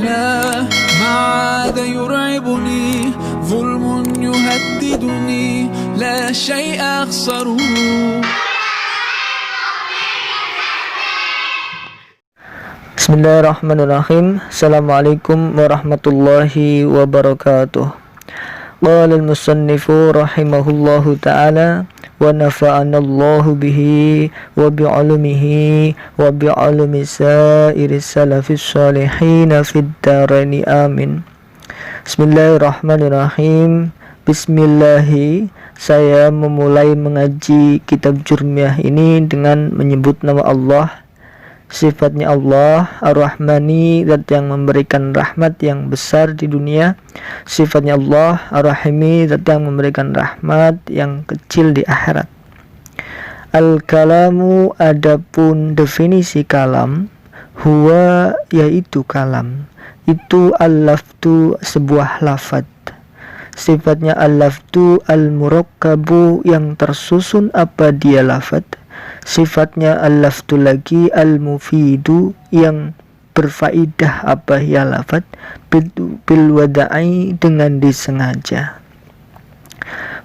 لا ما عاد يرعبني ظلم يهددني لا شيء أخسره. Bismillahirrahmanirrahim. Assalamualaikum warahmatullahi wabarakatuh. Qala al-musannifu rahimahullahu ta'ala wa nafa'anallahu bihi wa bi'ulumihi wa bi'ulumi sairi salafis salihin fid daraini amin. Bismillahirrahmanirrahim. Bismillahi, saya memulai mengaji kitab Jurmiyah ini dengan menyebut nama Allah. Sifatnya Allah Ar-Rahmani, zat yang memberikan rahmat yang besar di dunia. Sifatnya Allah Ar-Rahimi, zat yang memberikan rahmat yang kecil di akhirat. Al-kalamu, adapun definisi kalam, huwa, yaitu kalam itu al-lafdu, sebuah lafad. Sifatnya al-lafdu al-murakkabu, yang tersusun apa dia lafad. Sifatnya al-lafdu lagi al-mufidu, yang berfaidah apa ya lafad, bil wada'i, dengan disengaja.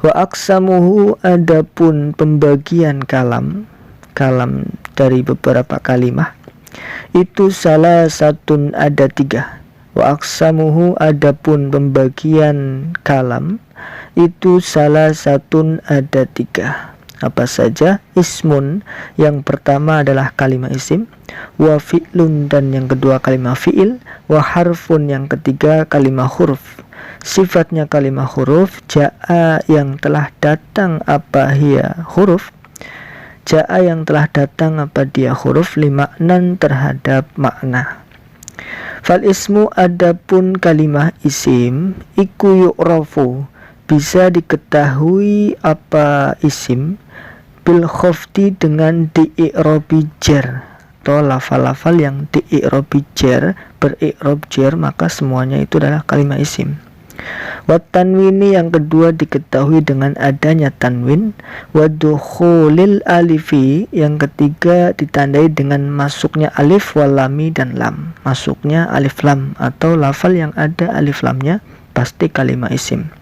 Wa aqsamuhu, adapun pembagian kalam dari beberapa kalimah itu salah satun, ada 3. Wa aqsamuhu, adapun pembagian kalam itu salah satun, ada 3. Apa saja? Ismun, yang pertama adalah kalimah isim, wa fi'lun, dan yang kedua kalimah fi'il, wa harfun, yang ketiga kalimah huruf. Sifatnya kalimah huruf, ja'a, yang telah datang apa hiya huruf. Ja'a, yang telah datang apa dia huruf, limaknan, terhadap makna. Fal ismu, adapun kalimah isim, iku yu'rafu, bisa diketahui apa isim, bil khafdi, dengan di-i'rabi jar, atau lafal-lafal yang di-i'rabi jar, ber-i'rab jar, maka semuanya itu adalah kalimah isim. Wa tanwini, yang kedua diketahui dengan adanya tanwin. Wa dukhulil alifi, yang ketiga ditandai dengan masuknya alif, walami, dan lam. Masuknya alif lam atau lafal yang ada alif lamnya pasti kalimah isim.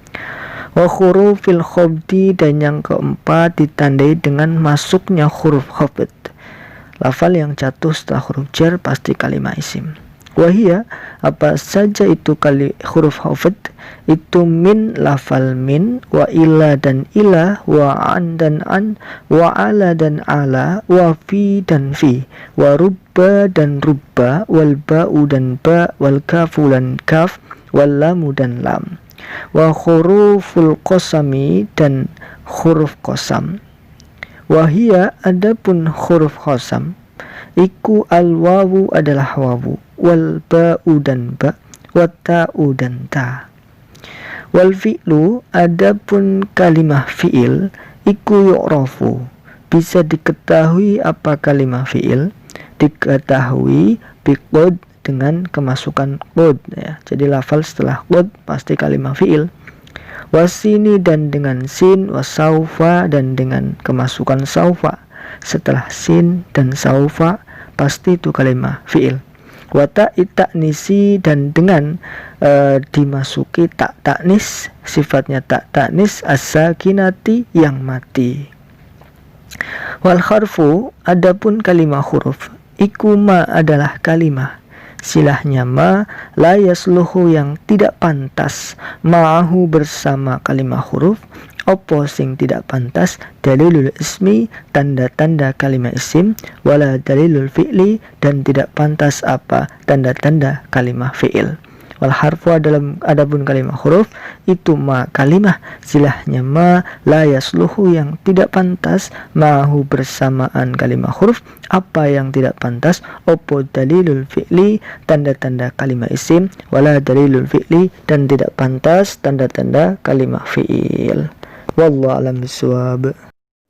Wa hurufil khafdi, dan yang keempat ditandai dengan masuknya huruf khafd. Lafal yang jatuh setelah huruf jar pasti kalimah isim. Wahia, apa saja itu huruf khafd, itu min, lafal min, wa ila dan ila, wa an dan an, wa ala dan ala, wa fi dan fi, wa rubba dan rubba, wal ba'u dan ba, wal kafu dan kaf, wal lamu dan lam. Wa huruful qasami, dan huruf qasam. Wahia, adapun huruf qasam, iku al wawu, adalah wawu, wal ba'u dan ba, wa ta'u dan ta. Wal fi'lu, adapun kalimah fi'il, iku yu'rafu, bisa diketahui apa kalimah fi'il, diketahui biqad, dengan kemasukan qad, ya. Jadi lafal setelah qad pasti kalimah fi'il. Wasini, dan dengan sin, wasaufa, dan dengan kemasukan saufa setelah sin dan saufa pasti itu kalimah fi'il. Wata ta'nisi, dan dengan dimasuki tak ta'nis, sifatnya tak ta'nis as-sakinati, yang mati. Wal harfu, adapun kalimah huruf, iku ma, adalah kalimah silahnya ma, la yasluhu, yang tidak pantas, ma'ahu, bersama kalimah huruf, opo sing tidak pantas, dalilul ismi, tanda-tanda kalimah isim, wala dalilul fi'li, dan tidak pantas apa tanda-tanda kalimah fi'il. Wal harfu, adapun kalimah huruf, itu ma, kalimah silahnya ma, la yasluhu, yang tidak pantas, ma'ahu, bersamaan kalimah huruf, apa yang tidak pantas, opo dalilul fi'li, tanda-tanda kalimah isim, wala dalilul fi'li, dan tidak pantas tanda-tanda kalimah fi'il. Wallahu a'lam bishawab.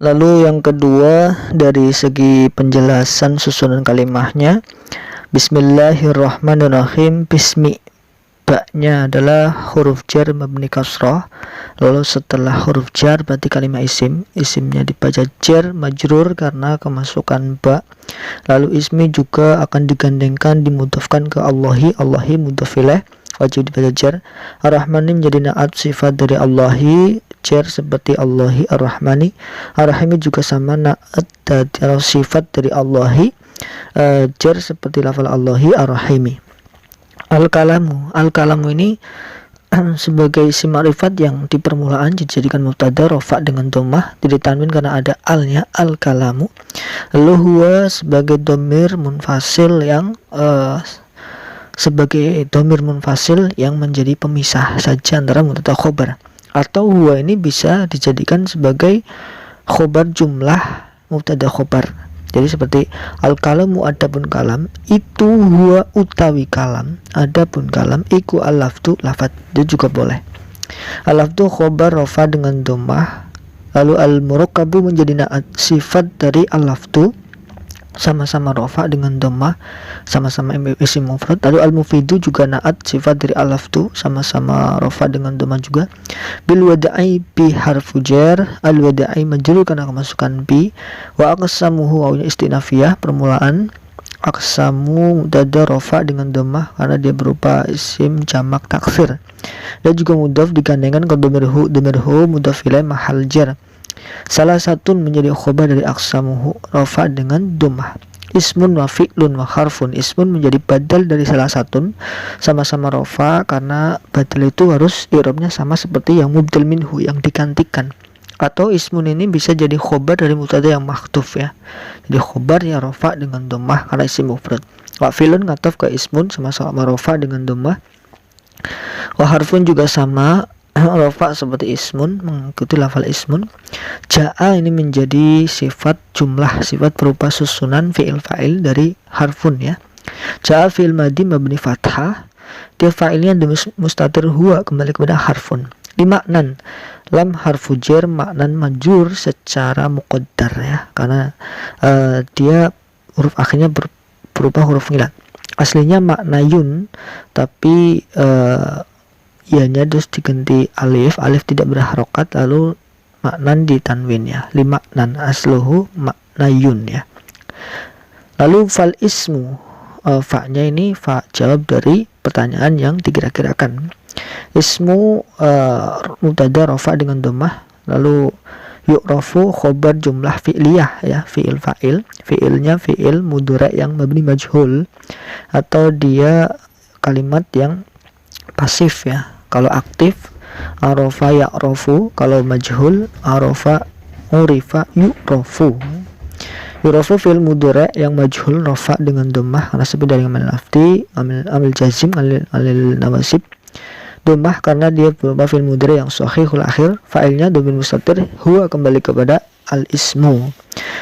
Lalu yang kedua, dari segi penjelasan susunan kalimahnya, Bismillahirrahmanirrahim. Bismi, Ba-nya adalah huruf jar mabni kasrah. Lalu setelah huruf jar berarti kalimat isimnya dibaca jar majrur karena kemasukan ba. Lalu ismi juga akan digandengkan dimudhafkan ke Allahi mudhaf ilaih wajib dibaca jar. Ar-Rahmani menjadi naat sifat dari Allahi, jar seperti Allahi Ar-Rahmani. Ar-Rahimi juga sama naat dari sifat dari Allahi, jar seperti lafal Allahi Ar-Rahimi. Al-kalamu ini sebagai isim ma'rifat yang di permulaan dijadikan mubtada rafa dengan dhammah, ditanwin karena ada alnya, al-kalamu. Lalu huwa sebagai dhamir munfasil yang menjadi pemisah saja antara mubtada khobar, atau huwa ini bisa dijadikan sebagai khobar jumlah mubtada khobar. Jadi seperti al-kalamu adapun kalam, itu huwa utawi kalam, adapun kalam iku al-lafdu lafat, itu juga boleh. Al-lafdu khobar rafa dengan dhammah. Lalu al-murakkabu menjadi naat sifat dari al-lafdu, sama-sama rafa dengan dhammah, sama-sama isim mufrad. Lalu al-mufidu juga naat sifat dari al-lafdu, sama-sama rafa dengan dhammah juga. Bil wada'i bi harfu jar, al-wada'i majrur karena kemasukan bi. Wa aqsamuhu wawnya istinafiyah permulaan. Aqsamu mubtada rafa dengan dhammah karena dia berupa isim jamak taksir. Dan juga mudhaf digandengkan ke dhamirhu mudhaf ilaih mahal jar. Salah satu menjadi khobar dari aqsamuhu rafa dengan dhammah. Ismun wa fi'lun wa harfun. Ismun menjadi badal dari salah satu, sama-sama rafa karena badal itu harus i'rabnya sama seperti yang mubdal minhu yang digantikan. Atau ismun ini bisa jadi khobar dari mubtada yang makhtuf ya. Jadi khobar ya rafa dengan dhammah karena isim mufrad. Wa fi'lun ngataf ke ismun sama-sama rafa dengan dhammah. Wa harfun juga sama rafa seperti ismun mengikuti lafal ismun. Ja'a ini menjadi sifat jumlah, sifat berupa susunan fi'il fa'il dari harfun ya. Ja'a fi'il madi mabni fathah, dia fa'ilnya mustatir huwa kembali kepada harfun. Limaknan lam harfu jar maknan majur secara muqaddar ya, karena dia huruf akhirnya berupa huruf ngilat. Aslinya maknayun tapi ianya terus diganti alif tidak berharokat, lalu maknan ditanwin ya, limaknan asluhu maknayun ya. Lalu fal ismu, fa-nya ini fa jawab dari pertanyaan yang dikira-kirakan. Ismu mubtada rafa dengan dhammah, lalu yu'rafu khobar jumlah fi'liyah ya, fi'il fa'il, fi'ilnya fi'il mudhari' yang mabni majhul, atau dia kalimat yang pasif ya. Kalau aktif arafa ya'rafu, kalau majhul arafa urifa yu'rafu. Yu'rafu fi'il mudhari' yang majhul rafa dengan dhammah karena seperti dari amal lafzi, amil jazim, alil nawasib. Dhammah karena dia berupa fi'il mudhari' yang sahihul akhir, fa'ilnya dhamir mustatir huwa kembali kepada al-ismu.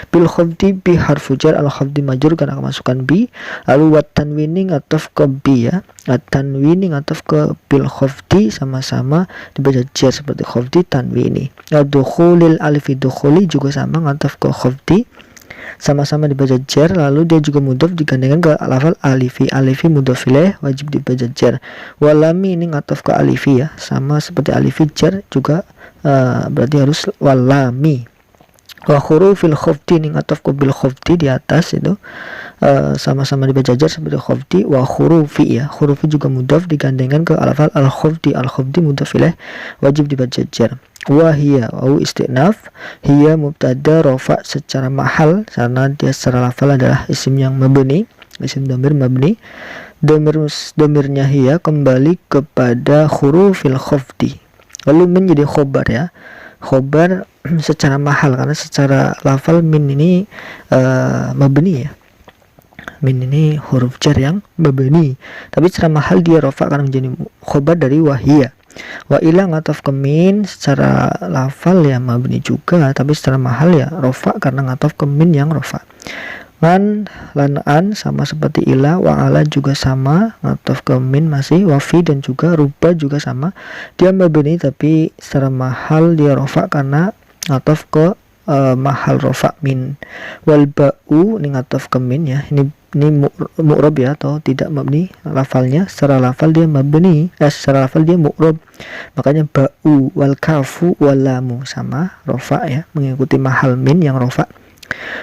Bil khafdi bi harfu jar, al-khafdi majrur karena kemasukan bi. Lalu wat tanwini ngataf ke bi ya, at tanwini ngataf ke bil khafdi, sama-sama dibaca jar seperti khafdi tanwini. Dukhulil alifi dukhuli juga sama ngataf ke khafdi, sama-sama dibaca jar. Lalu dia juga mudhaf digandengkan ke lafal alifi mudhaf ilaih wajib dibaca jar. Walami ini ngataf ke alifi ya, sama seperti alifi jar juga berarti harus walami. Wa hurufil khafdi ini ngataf ke bil khafdi di atas itu sama-sama dibaca jar seperti khafdi. Wa hurufi ya, hurufi juga mudhaf digandengkan ke lafal al khafdi mudhaf ilaih wajib dibaca jar. Wa hiya au istinaf, hiya mubtada rafa secara mahal karena dia secara lafal adalah isim yang mabni, isim dhamir mabni. Dhamirnya hiya kembali kepada hurufil khafdi, lalu menjadi khobar ya, khobar secara mahal karena secara lafal min ini mabni ya, min ini huruf jar yang mabni, tapi secara mahal dia rafa karena menjadi khobar dari wahiyah. Wa ila ngataf ke min secara lafal ya mabni juga, tapi secara mahal ya rafa karena ngataf ke min yang rafa. Man lan an sama seperti ila, wa ala juga sama ngataf ke min masih, wa fi dan juga ruba juga sama, dia mabni tapi secara mahal dia rafa karena ngataf ke mahal rafa min. Wal ba'u ini ngataf ke min ya, ini ini mu'rab ya, atau tidak mabni lafalnya. Secara lafal dia mabni, secara lafal dia mu'rab. Makanya ba'u wal kafu wal lamu sama rofa ya, mengikuti mahal min yang rofa.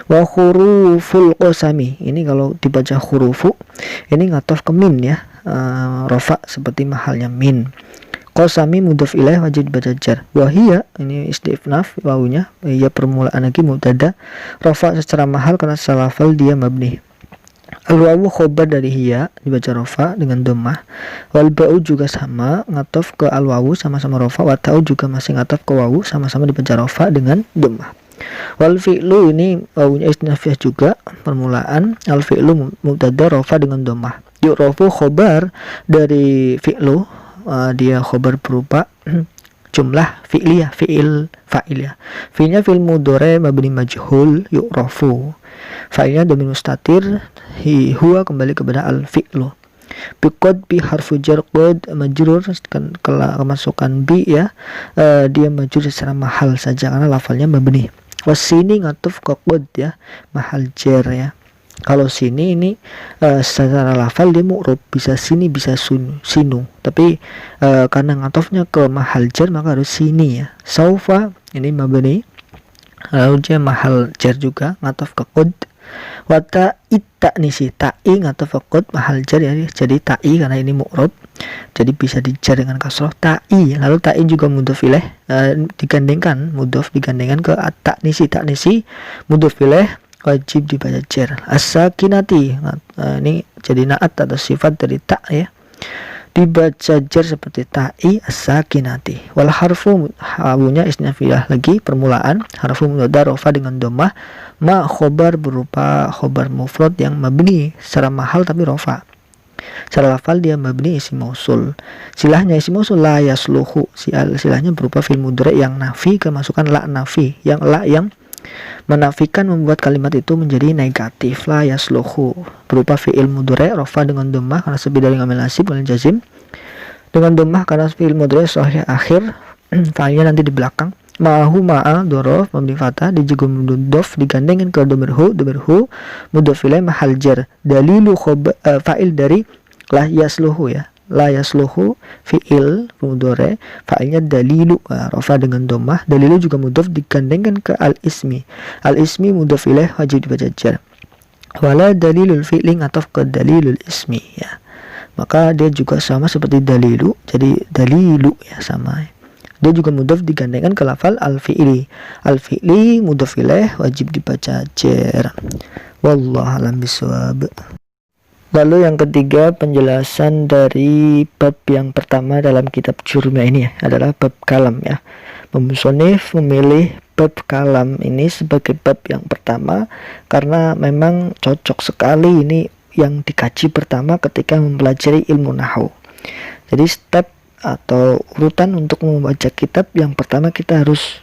Wa huruful qasami, ini kalau dibaca hurufu ini ngatof ke min ya, rofa seperti mahalnya min. Qasami mudhaf ilaih wajib dibaca jar. Wahia ini istifnaf wawunya, ya permulaan lagi mubtada, rofa secara mahal karena secara lafal dia mabni. Al-wawu khobar dari hiya dibaca rofa dengan dhammah. Wal ba'u juga sama ngatof ke al-wawu sama-sama rofa. Wa ta'u juga masih ngatof ke wawu sama-sama dibaca rofa dengan dhammah. Wal fi'lu ini wawunya istinafiyah juga permulaan. Al fi'lu mubtada rofa dengan dhammah. Yu'rafu khobar dari fi'lu, dia khobar berupa jumlah fi'liyah, fi'il fa'il ya. Fi'ilnya fi'il mudhari mabni majhul yu'rafu. Fa'ilnya dhamir mustatir, huwa kembali kepada al fi'lu. Biqad bi harfu jar qad majrur, kemasukan bi ya, dia majrur secara mahal saja karena lafalnya mabni. Wasini ngatuf ke qad ya, mahal jar ya. Kalau sini ini secara lafal dia mu'rab, bisa sini bisa sinu, tapi karena ngatofnya ke mahal jar maka harus sini ya. Saufa ini mabni, lalu dia mahal jar juga ngatof ke qad. Wata ita nisi, ta'i ngatof ke qad mahal jar ya, jadi ta'i karena ini mu'rab jadi bisa dijar dengan kasroh ta'i. Lalu ta'i juga mudhof ilaih, digandengkan mudhof digandengkan ke at-ta'nisi, ta'nisi mudhof ilaih wajib dibaca jar. As-sakinati, ini jadi naat atau sifat dari ta ya, dibaca jar seperti ta'i as-sakinati. Wal harfu hawunya isnafiyah lagi permulaan, harfu mudhari rofa dengan dhammah, ma khobar berupa khobar mufrad yang mabni secara mahal tapi rofa. Secara lafal dia mabni isim mausul. Silahnya isim mausul la yasluhu, silahnya berupa fi'il mudhari yang nafi kemasukan la nafi, yang la yang menafikan membuat kalimat itu menjadi negatif. La yasluhu berupa fi'il mudhari rofa dengan dhammah karena sebida dari ngamil nasib wal jazim, dengan dhammah karena fi'il mudhari sahih akhir, fa'ilnya nanti di belakang. Ma'ahu ma'a dhorof mabni fathah dijegum mudhof digandengkan ke dhamirhu mudhof ilaih mahal jar. Dalilu fa'il dari la yasluhu ya, la yasluhu fi'il mudhari, fa'ilnya dalilu rofa dengan dhammah. Dalilu juga mudhof digandengkan ke al-ismi, al-ismi mudhof ilaih wajib dibaca jar. Wala dalilul fi'li ngatof ke dalilul ismi ya, maka dia juga sama seperti dalilu, jadi dalilu ya sama ya. Dia juga mudhof digandengkan ke lafal al-fi'li, al-fi'li mudhof ilaih wajib dibaca jar. Wallahu a'lam bishawab. Lalu yang ketiga, penjelasan dari bab yang pertama dalam kitab Jurumiyah ini ya, adalah bab kalam ya. Musonif memilih bab kalam ini sebagai bab yang pertama karena memang cocok sekali ini yang dikaji pertama ketika mempelajari ilmu nahwu. Jadi step atau urutan untuk membaca kitab yang pertama kita harus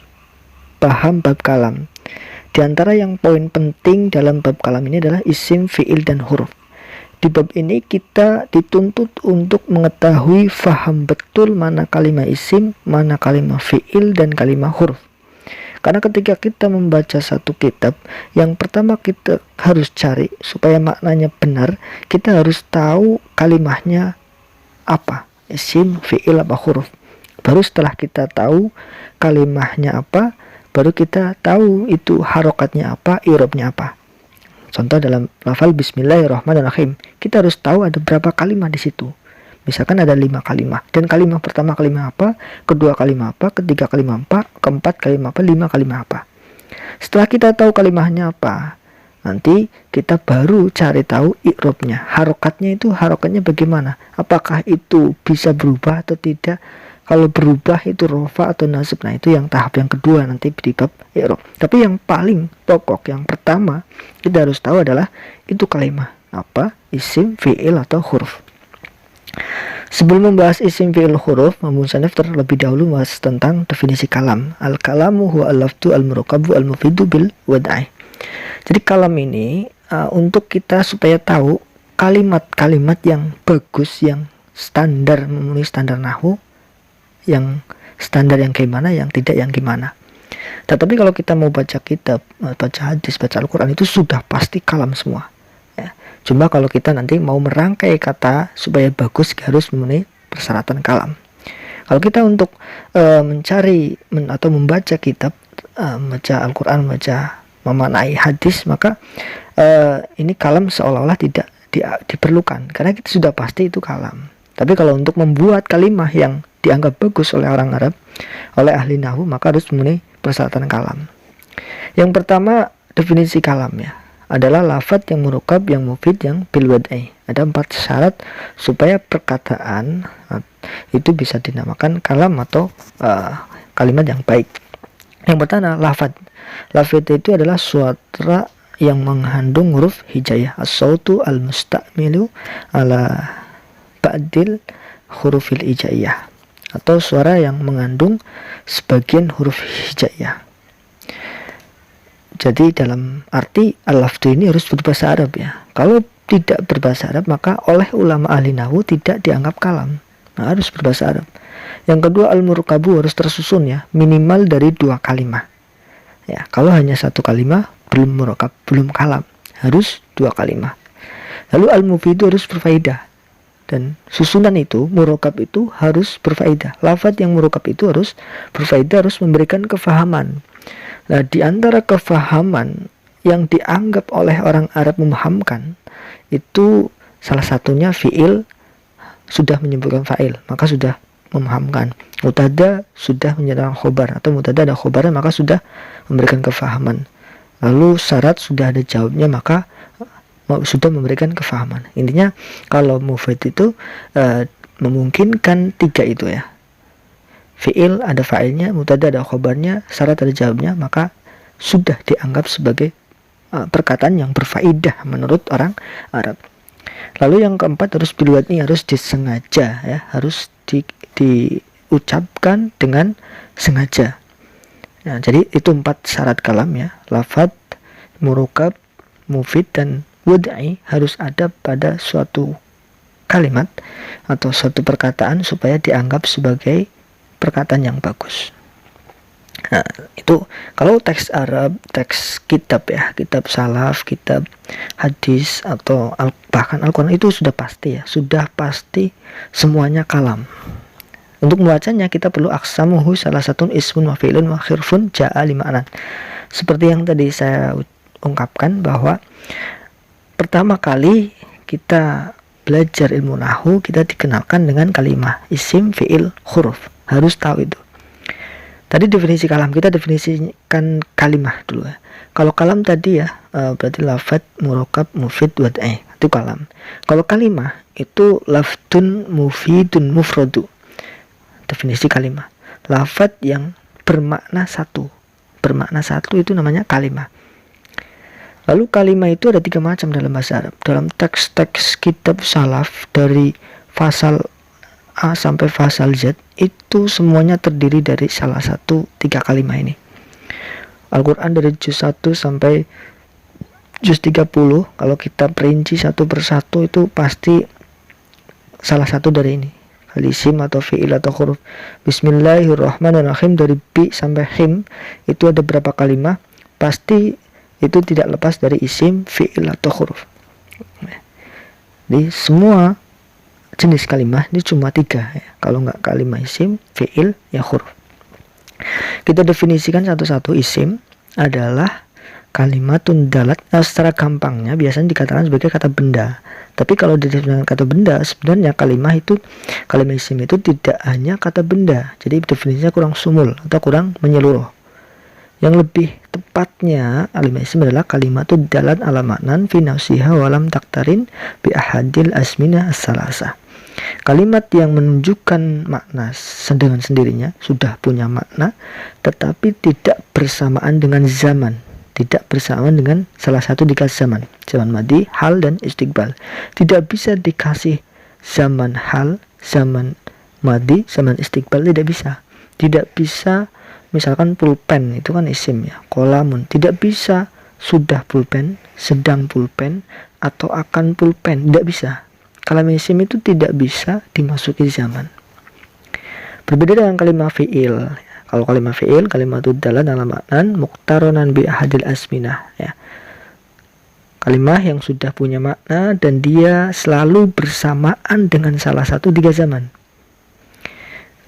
paham bab kalam. Di antara yang poin penting dalam bab kalam ini adalah isim, fi'il, dan huruf. Di bab ini kita dituntut untuk mengetahui faham betul mana kalimat isim, mana kalimat fi'il, dan kalimat huruf. Karena ketika kita membaca satu kitab, yang pertama kita harus cari supaya maknanya benar, kita harus tahu kalimatnya apa, isim, fi'il, apa huruf. Baru setelah kita tahu kalimatnya apa, baru kita tahu itu harokatnya apa, i'rabnya apa. Contoh dalam lafal Bismillahirrahmanirrahim, kita harus tahu ada berapa kalimat di situ. Misalkan ada 5 kalimat, dan kalimat pertama kalimat apa, kedua kalimat apa, ketiga kalimat apa, keempat kalimat apa, 5 kalimat apa. Setelah kita tahu kalimatnya apa, nanti kita baru cari tahu i'rabnya, harokatnya itu harokatnya bagaimana, apakah itu bisa berubah atau tidak. Kalau berubah itu rofa atau nasib. Nah itu yang tahap yang kedua nanti di bab i'rab. Tapi yang paling pokok, yang pertama kita harus tahu adalah itu kalimat apa, isim, fi'il, atau huruf. Sebelum membahas isim, fi'il, huruf, musannif terlebih dahulu membahas tentang definisi kalam. Al-kalamu huwa al-lafdu al-murakabu al-mufidu bil wad'i. Jadi kalam ini untuk kita supaya tahu kalimat-kalimat yang bagus, yang standar, memenuhi standar nahwu, yang standar yang gimana, yang tidak yang gimana. Tetapi kalau kita mau baca kitab, baca hadis, baca Al-Quran, itu sudah pasti kalam semua ya. Cuma kalau kita nanti mau merangkai kata supaya bagus harus memenuhi persyaratan kalam. Kalau kita untuk mencari atau membaca kitab, membaca Al-Quran, membaca memaknai hadis, maka ini kalam seolah-olah tidak diperlukan karena kita sudah pasti itu kalam. Tapi kalau untuk membuat kalimah yang dianggap bagus oleh orang Arab, oleh ahli nahwu, maka harus memenuhi persyaratan kalam. Yang pertama, definisi kalam ya adalah lafadz yang murokab, yang mufid, yang bil wad'i. Ada 4 syarat supaya perkataan itu bisa dinamakan kalam atau kalimat yang baik. Yang pertama, lafadz. Lafadz itu adalah suara yang mengandung huruf hijaiyah, as-sautu al-musta'milu ala ba'dil hurufil hijaiyah, atau suara yang mengandung sebagian huruf hijaiyah. Jadi dalam arti al-lafdu ini harus berbahasa Arab ya. Kalau tidak berbahasa Arab maka oleh ulama ahli nahwu tidak dianggap kalam. Nah, harus berbahasa Arab. Yang kedua, al-murakabu harus tersusun ya, minimal dari 2 kalimat. Ya, kalau hanya 1 kalimat belum murakab, belum kalam. Harus 2 kalimat. Lalu al-mufidu harus berfaedah. Dan susunan itu, murakab itu harus berfaedah. Lafaz yang murakab itu harus berfaedah, harus memberikan kefahaman. Nah, di antara kefahaman yang dianggap oleh orang Arab memahamkan itu salah satunya fi'il sudah menyebutkan fa'il, maka sudah memahamkan. Mutada sudah menyatakan khobar, atau mutada ada khobarnya, maka sudah memberikan kefahaman. Lalu syarat sudah ada jawabnya, maka sudah memberikan kefahaman. Intinya kalau mufid itu memungkinkan 3 itu ya. Fi'il ada fa'ilnya, mutada ada khobarnya, syarat ada jawabnya, maka sudah dianggap sebagai perkataan yang berfaedah menurut orang Arab. Lalu yang keempat, harus bilwadni, harus disengaja ya, harus diucapkan dengan sengaja. Nah, jadi itu 4 syarat kalam ya. Lafadz, murokab, mufid, dan wad'i harus ada pada suatu kalimat atau suatu perkataan supaya dianggap sebagai perkataan yang bagus. Nah, itu kalau teks Arab, teks kitab ya, kitab salaf, kitab hadis, atau bahkan Al-Quran, itu sudah pasti ya, sudah pasti semuanya kalam. Untuk membacanya kita perlu aksamuhu, salah satu ismun wa fi'lun wa khirfun ja'a lima'nan. Seperti yang tadi saya ungkapkan bahwa pertama kali kita belajar ilmu nahwu, kita dikenalkan dengan kalimat isim, fi'il, huruf. Harus tahu itu. Tadi definisi kalam, kita definisikan kalimah dulu ya. Kalau kalam tadi ya berarti lafadz, murakab, mufid, wad'i, itu kalam. Kalau kalimah itu lafdun, mufidun, mufradu. Definisi kalimah, lafadz yang bermakna satu. Bermakna satu itu namanya kalimah. Lalu kalimah itu ada 3 macam dalam bahasa Arab. Dalam teks-teks kitab salaf dari fasal A sampai fasal Z itu semuanya terdiri dari salah satu 3 kalimat ini. Al-Quran dari juz 1 sampai juz 30, kalau kita perinci satu persatu itu pasti salah satu dari ini. Al-isim atau fi'il atau huruf. Bismillahirrahmanirrahim dari bi sampai him itu ada berapa kalimat? Pasti itu tidak lepas dari isim, fi'il atau huruf. Jadi semua jenis kalimat ini cuma 3 ya. Kalau nggak kalimat isim, fi'il, ya huruf. Kita definisikan satu-satu. Isim adalah kalimatun dalat. Nah, secara gampangnya biasanya dikatakan sebagai kata benda. Tapi kalau didefinisikan kata benda, sebenarnya kalimat isim itu tidak hanya kata benda. Jadi definisinya kurang sumul atau kurang menyeluruh. Yang lebih tepatnya kalimat isim adalah kalimatun dalat ala maknan fi nafsiha walam taktarin bi ahadil asmina as-salasa. Kalimat yang menunjukkan makna dengan sendirinya, sudah punya makna, tetapi tidak bersamaan dengan zaman, tidak bersamaan dengan salah satu dikasih zaman madi, hal, dan istiqbal. Tidak bisa dikasih zaman hal, zaman madi, zaman istiqbal, tidak bisa. Tidak bisa misalkan pulpen, itu kan isim ya, kolamun, tidak bisa sudah pulpen, sedang pulpen, atau akan pulpen, tidak bisa. Kalimat isim itu tidak bisa dimasuki zaman. Berbeda dengan kalimat fi'il. Kalau kalimat fi'il, kalimat dalan ala maknan muqtaronan bi ahadil asminah ya. Kalimah yang sudah punya makna dan dia selalu bersamaan dengan salah satu 3 zaman.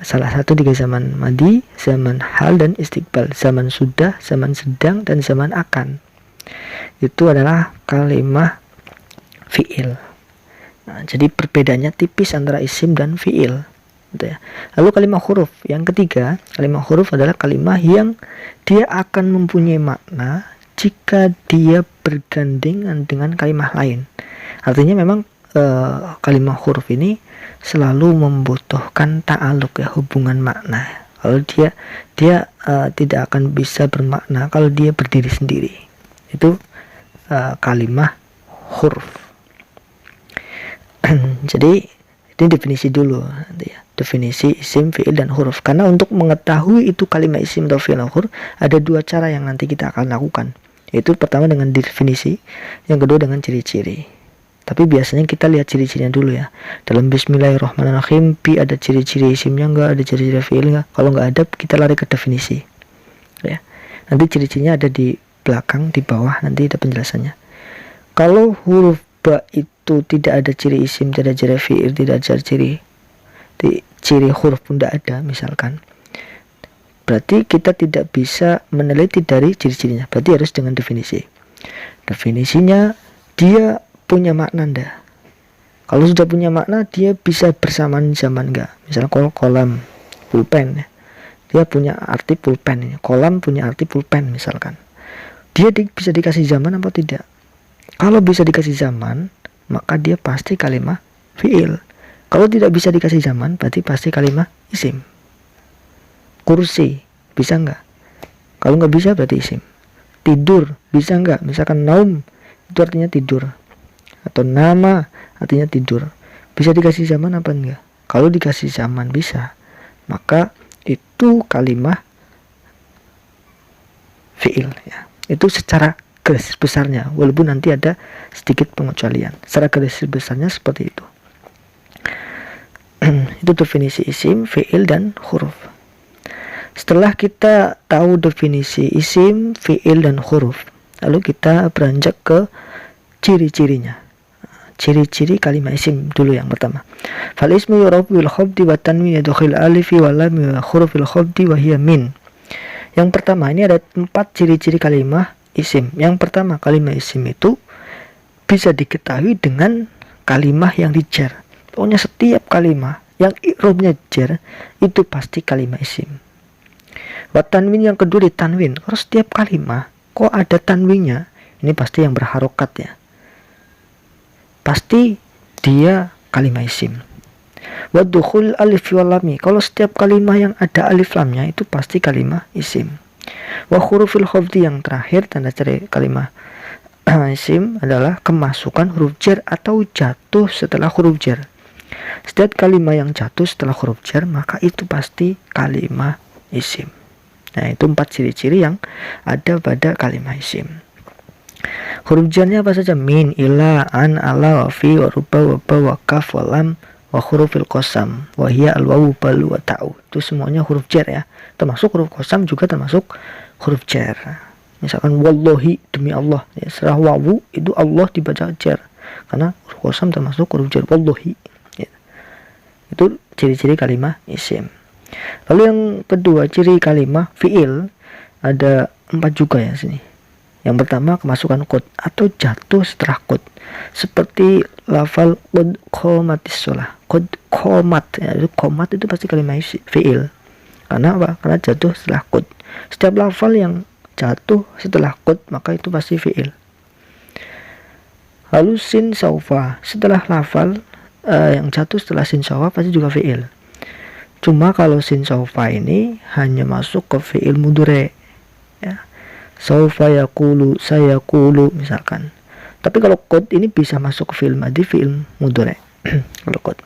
Salah satu 3 zaman madi, zaman hal dan istiqbal, zaman sudah, zaman sedang, dan zaman akan. Itu adalah kalimah fi'il. Nah, jadi perbedaannya tipis antara isim dan fi'il. Gitu ya. Lalu kalimah huruf yang ketiga, kalimah huruf adalah kalimah yang dia akan mempunyai makna jika dia bergandengan dengan kalimah lain. Artinya memang kalimah huruf ini selalu membutuhkan ta'aluk ya, hubungan makna. Kalau dia tidak akan bisa bermakna kalau dia berdiri sendiri. Itu kalimah huruf. Jadi ini definisi dulu ya. Definisi isim, fi'il, dan huruf. Karena untuk mengetahui itu kalimah isim atau fi'il atau huruf, ada 2 cara yang nanti kita akan lakukan. Yaitu pertama dengan definisi, yang kedua dengan ciri-ciri. Tapi biasanya kita lihat ciri-cirinya dulu ya. Dalam Bismillahirrahmanirrahim, ada ciri-ciri isimnya enggak, ada ciri-ciri fi'il enggak? Kalau enggak ada, kita lari ke definisi. Ya. Nanti ciri-cirinya ada di belakang, di bawah, nanti ada penjelasannya. Kalau huruf ba itu tidak ada ciri isim, tidak ada ciri fi'il, tidak ada ciri huruf pun tidak ada misalkan, berarti kita tidak bisa meneliti dari ciri-cirinya. Berarti harus dengan definisi. Definisinya dia punya makna enggak? Kalau sudah punya makna, dia bisa bersamaan zaman enggak? Misalnya kalau kolam, pulpen ya. Dia punya arti pulpen. Kolam punya arti pulpen misalkan. Dia bisa dikasih zaman apa tidak? Kalau bisa dikasih zaman, maka dia pasti kalimah fi'il. Kalau tidak bisa dikasih zaman, berarti pasti kalimah isim. Kursi, bisa enggak? Kalau enggak bisa, berarti isim. Tidur, bisa enggak? Misalkan naum, itu artinya tidur. Atau nama, artinya tidur. Bisa dikasih zaman apa enggak? Kalau dikasih zaman bisa, maka itu kalimah fi'il ya. Itu secara garis besarnya, walaupun nanti ada sedikit pengecualian. Secara garis besarnya seperti itu. Itu definisi isim, fi'il, dan huruf. Setelah kita tahu definisi isim, fi'il, dan huruf, lalu kita beranjak ke ciri-cirinya. Ciri-ciri kalimah isim dulu yang pertama. Fal ismu yurabu bil khabdi wa tanwin yadkhil alifi wa lam wa hurufil khabdi wa hiya min. Yang pertama, ini ada 4 ciri-ciri kalimah isim. Yang pertama, kalimah isim itu bisa diketahui dengan kalimah yang dijar. Pokoknya setiap kalimah yang i'rabnya jar itu pasti kalimah isim. Wa tanwin yang kedua ditanwin. Kalau setiap kalimah kok ada tanwinnya, ini pasti yang berharokat ya. Pasti dia kalimah isim. Wa dukhul alif wal lam. Kalau setiap kalimah yang ada alif lamnya itu pasti kalimah isim. Wa hurufil khafdi yang terakhir tanda ciri kalimah isim adalah kemasukan huruf jar atau jatuh setelah huruf jar. Setiap kalimah yang jatuh setelah huruf jar, maka itu pasti kalimah isim. Nah, itu 4 ciri-ciri yang ada pada kalimah isim. Huruf jarnya apa saja? Min, ila, an, ala, wa fi, wa ruba, wa ba, wa kaf, wa lam, wa hurufil qasam, wa hiya, al wawu, balu, wa ta'u. Itu semuanya huruf jar ya. Termasuk huruf qasam juga termasuk huruf jar. Misalkan wallahi, demi Allah ya, serah wawu itu Allah dibaca jar karena huruf qasam termasuk huruf jar, wallahi ya. Itu ciri-ciri kalimah isim. Lalu yang kedua, ciri kalimah fi'il ada 4 juga ya sini. Yang pertama, kemasukan qad atau jatuh setelah qad. Seperti lafal qad qomatis shalah. Qad qomat ya, itu qomat itu pasti kalimah fi'il. Karena apa? Karena jatuh setelah qad. Setiap lafal yang jatuh setelah qad maka itu pasti fi'il. Lalu sin saufa, setelah lafal yang jatuh setelah sin saufa pasti juga fi'il. Cuma kalau sin saufa ini hanya masuk ke fi'il mudhari ya. Saufa yaqulu, sayaqulu misalkan. Tapi kalau qad ini bisa masuk ke fi'il madhi, fi'il mudhari. Kalau qad.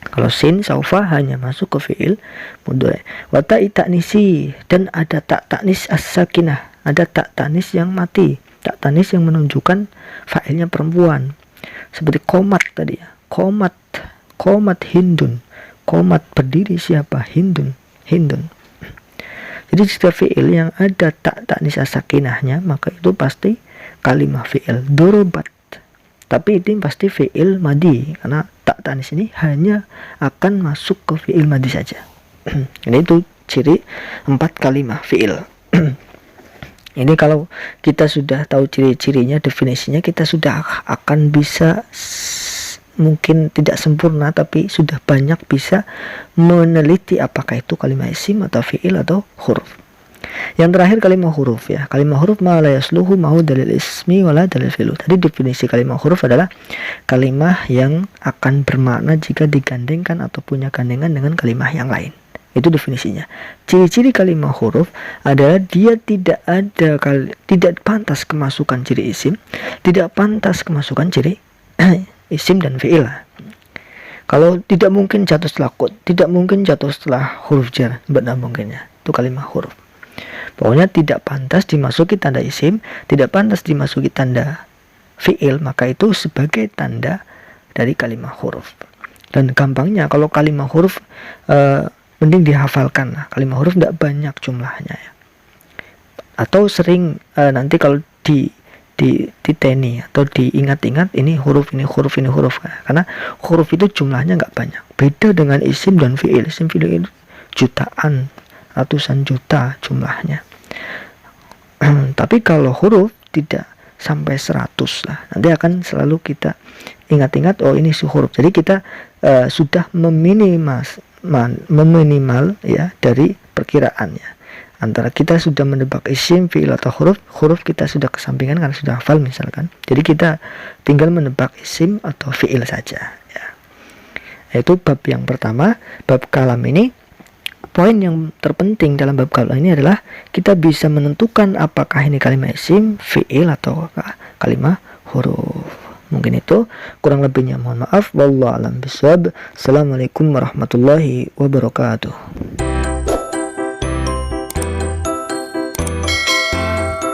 Kalau sin saufa hanya masuk ke fi'il mudhari. Wa ta'i ta'nisi, dan ada tak ta'nis as-sakinah, ada tak ta'nis yang mati, tak ta'nis yang menunjukkan fa'ilnya perempuan. Seperti qomat tadi ya. Qomat hindun. Qomat berdiri siapa? Hindun. Jadi setiap fi'il yang ada tak ta'nis as-sakinahnya maka itu pasti kalimah fi'il dorobat, tapi ini pasti fi'il madi karena tak tanis ini hanya akan masuk ke fi'il madi saja. Ini itu ciri 4 kalimah fi'il. Ini kalau kita sudah tahu ciri-cirinya, definisinya, kita sudah akan bisa, mungkin tidak sempurna tapi sudah banyak bisa meneliti apakah itu kalimah isim atau fi'il atau huruf. Yang terakhir kalimah huruf ya. Kalimah huruf ma la yasluhu mahu dalil ismi wala dalil fi'lu. Tadi definisi kalimah huruf adalah kalimah yang akan bermakna jika digandengkan atau punya gandengan dengan kalimah yang lain. Itu definisinya. Ciri-ciri kalimah huruf adalah dia tidak pantas kemasukan ciri isim, tidak pantas kemasukan ciri isim dan fi'il. Kalau tidak mungkin jatuh setelah qad, tidak mungkin jatuh setelah huruf jar, benar mungkinnya. Itu kalimah huruf. Pokoknya tidak pantas dimasuki tanda isim, tidak pantas dimasuki tanda fi'il, maka itu sebagai tanda dari kalimah huruf. Dan gampangnya kalau kalimah huruf mending dihafalkan. Kalimah huruf tidak banyak jumlahnya ya. Atau sering nanti kalau diteni atau diingat-ingat ini huruf, ini huruf, ini huruf. Karena huruf itu jumlahnya nggak banyak. Beda dengan isim dan fi'il. Isim fi'il itu jutaan, ratusan juta jumlahnya. Tapi kalau huruf tidak sampai 100 lah. Nanti akan selalu kita ingat-ingat, oh ini huruf. Jadi kita sudah meminimal ya dari perkiraannya. Antara kita sudah menebak isim, fi'il atau huruf kita sudah kesampingan karena sudah hafal misalkan. Jadi kita tinggal menebak isim atau fi'il saja ya. Itu bab yang pertama, bab kalam ini. Poin yang terpenting dalam bab kalam ini adalah kita bisa menentukan apakah ini kalimah isim, fi'il atau kalimah huruf. Mungkin itu, kurang lebihnya mohon maaf. Wallahu a'lam bishawab. Assalamualaikum warahmatullahi wabarakatuh.